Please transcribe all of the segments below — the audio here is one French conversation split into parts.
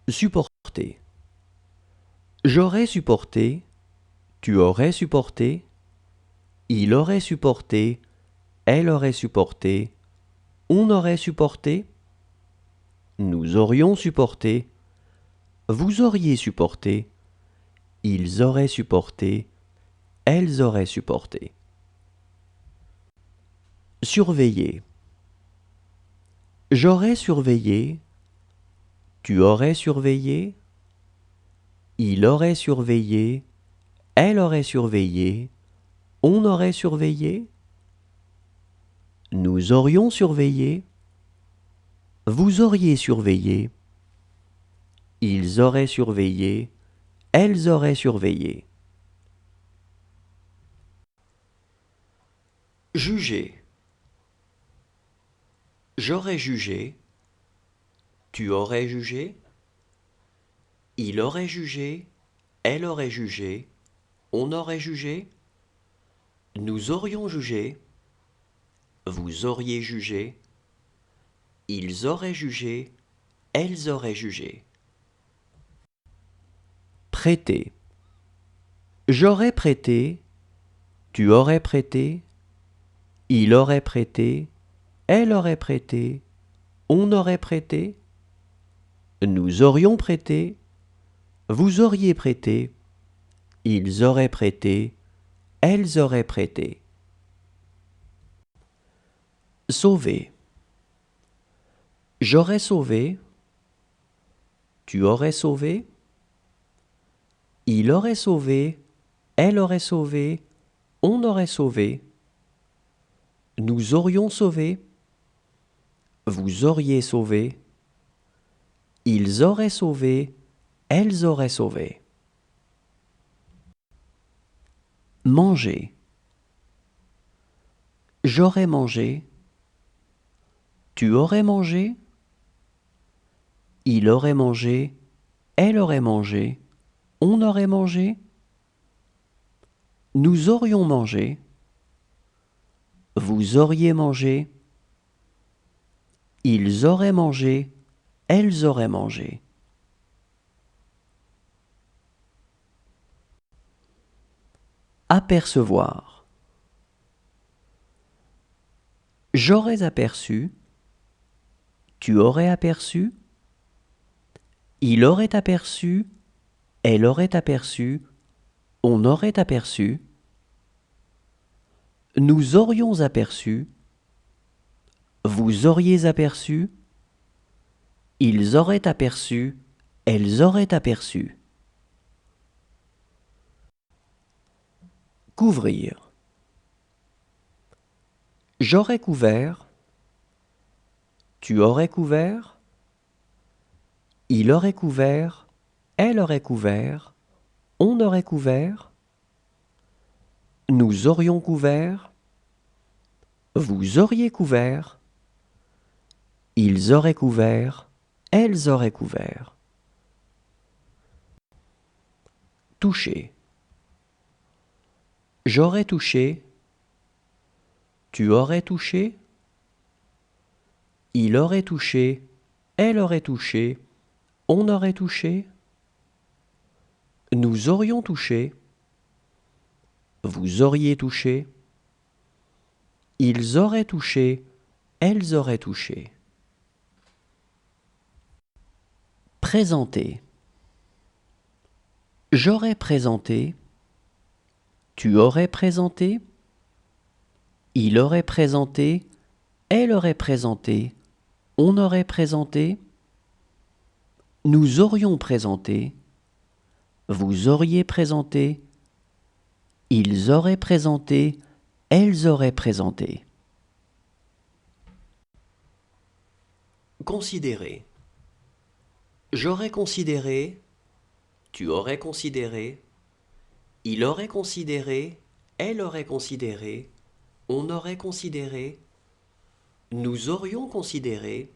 Supporter. J'aurais supporté, tu aurais supporté, il aurait supporté, elle aurait supporté, on aurait supporté, nous aurions supporté, vous auriez supporté, ils auraient supporté, elles auraient supporté. Surveiller. J'aurais surveillé, tu aurais surveillé, il aurait surveillé, elle aurait surveillé, on aurait surveillé, nous aurions surveillé, vous auriez surveillé, ils auraient surveillé, elles auraient surveillé. Juger. J'aurais jugé, tu aurais jugé, il aurait jugé, elle aurait jugé, on aurait jugé, nous aurions jugé, vous auriez jugé, ils auraient jugé, elles auraient jugé. Prêter. J'aurais prêté, tu aurais prêté, il aurait prêté, elle aurait prêté, on aurait prêté, nous aurions prêté, vous auriez prêté, ils auraient prêté, elles auraient prêté. Sauver. J'aurais sauvé, tu aurais sauvé, il aurait sauvé, elle aurait sauvé, on aurait sauvé, nous aurions sauvé, vous auriez sauvé, ils auraient sauvé, elles auraient sauvé. Manger. J'aurais mangé, tu aurais mangé, il aurait mangé, elle aurait mangé, on aurait mangé, nous aurions mangé, vous auriez mangé, ils auraient mangé, elles auraient mangé. Apercevoir. J'aurais aperçu, tu aurais aperçu, il aurait aperçu, elle aurait aperçu, on aurait aperçu, nous aurions aperçu, vous auriez aperçu, ils auraient aperçu, elles auraient aperçu. Couvrir. J'aurais couvert, tu aurais couvert, il aurait couvert, elle aurait couvert, on aurait couvert, nous aurions couvert, vous auriez couvert, ils auraient couvert, elles auraient couvert. Toucher. J'aurais touché, tu aurais touché, il aurait touché, elle aurait touché, on aurait touché, nous aurions touché, vous auriez touché, ils auraient touché, elles auraient touché. Présenter. J'aurais présenté, tu aurais présenté, il aurait présenté, elle aurait présenté, on aurait présenté, nous aurions présenté, vous auriez présenté, ils auraient présenté, elles auraient présenté. Considérer. J'aurais considéré, tu aurais considéré, il aurait considéré, elle aurait considéré, on aurait considéré, nous aurions considéré,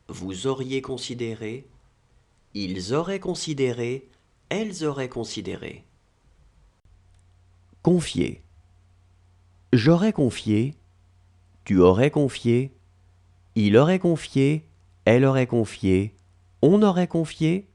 vous auriez considéré, ils auraient considéré, elles auraient considéré. Confier. J'aurais confié, tu aurais confié, il aurait confié, elle aurait confié, on aurait confié,